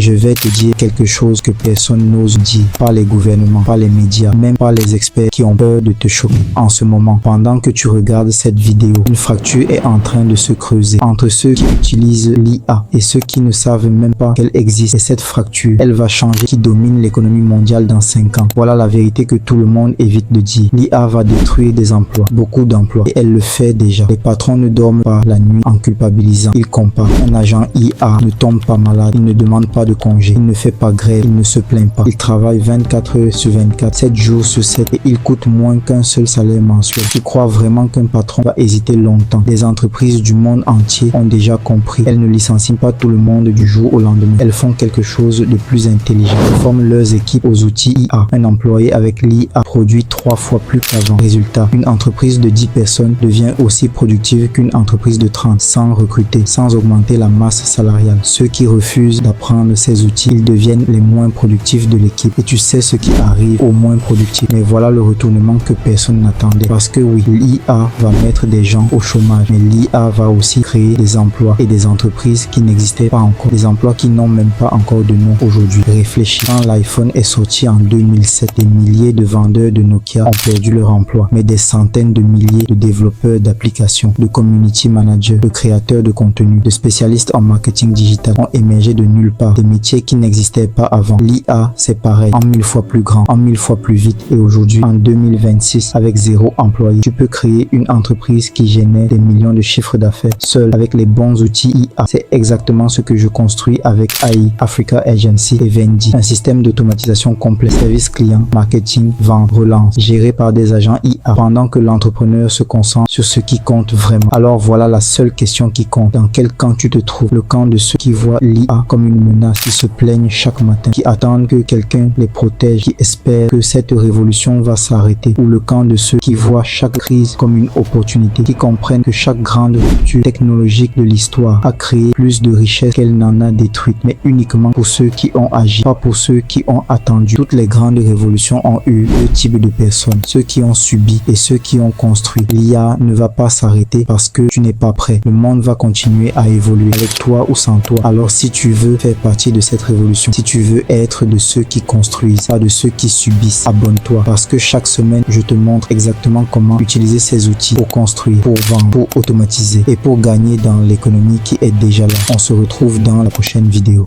je vais te dire quelque chose que personne n'ose dire, pas les gouvernements, pas les médias, même pas les experts qui ont peur de te choquer. En ce moment, pendant que tu regardes cette vidéo, une fracture est en train de se creuser entre ceux qui utilisent l'IA et ceux qui ne savent même pas qu'elle existe. Et cette fracture, elle va changer qui domine l'économie mondiale dans 5 ans. Voilà la vérité que tout le monde évite de dire. L'IA va détruire des emplois, beaucoup d'emplois, et elle le fait déjà. Les patrons ne dorment pas la nuit en culpabilisant. Ils comparent. Un agent IA ne tombe pas malade, il ne demande pas de congé, il ne fait pas grève, il ne se plaint pas. Il travaille 24 heures sur 24, 7 jours sur 7 et il coûte moins qu'un seul salaire mensuel. Tu crois vraiment qu'un patron va hésiter longtemps? Les entreprises du monde entier ont déjà compris. Elles ne licencient pas tout le monde du jour au lendemain. Elles font quelque chose de plus intelligent. Elles forment leurs équipes aux outils IA. Un employé avec l'IA produit 3 fois plus qu'avant. Résultat, une entreprise de 10 personnes devient aussi productive qu'une entreprise de 30 sans recruter, sans augmenter la masse salariale. Ceux qui refusent d'apprendre ces outils, ils deviennent les moins productifs de l'équipe. Et tu sais ce qui arrive aux moins productifs. Mais voilà le retournement que personne n'attendait. Parce que oui, l'IA va mettre des gens au chômage, mais l'IA va aussi créer des emplois et des entreprises qui n'existaient pas encore. Des emplois qui n'ont même pas encore de nom aujourd'hui. Réfléchis, quand l'iPhone est sorti en 2007, des milliers de vendeurs de Nokia ont perdu leur emploi, mais des centaines de milliers de développeurs d'applications, de community managers, de créateurs de contenu, de spécialistes en marketing digital ont émergé de nulle part. Des métiers qui n'existaient pas avant. L'IA, c'est pareil, en 1000 fois plus grand, en 1000 fois plus vite. Et aujourd'hui, en 2026, avec 0 employé, tu peux créer une entreprise qui génère des millions de chiffres d'affaires seul avec les bons outils IA. C'est exactement ce que je construis avec AI, Africa Agency et Vendi. Un système d'automatisation complet, service client, marketing, vente, relance, géré par des agents IA pendant que l'entrepreneur se concentre sur ce qui compte vraiment. Alors voilà la seule question qui compte. Dans quel camp tu te trouves? Le camp de ceux qui voient l'IA comme une menace, qui se plaignent chaque matin, qui attendent que quelqu'un les protège, qui espèrent que cette révolution va s'arrêter, ou le camp de ceux qui voient chaque crise comme une opportunité, qui comprennent que chaque grande rupture technologique de l'histoire a créé plus de richesses qu'elle n'en a détruite, mais uniquement pour ceux qui ont agi, pas pour ceux qui ont attendu. Toutes les grandes révolutions ont eu deux types de personnes, ceux qui ont subi et ceux qui ont construit. L'IA ne va pas s'arrêter parce que tu n'es pas prêt. Le monde va continuer à évoluer avec toi ou sans toi. Alors si tu veux faire partie de cette révolution, si tu veux être de ceux qui construisent, pas de ceux qui subissent, abonne-toi, parce que chaque semaine je te montre exactement comment utiliser ces outils pour construire, pour vendre, pour automatiser et pour gagner dans l'économie qui est déjà là. On se retrouve dans la prochaine vidéo.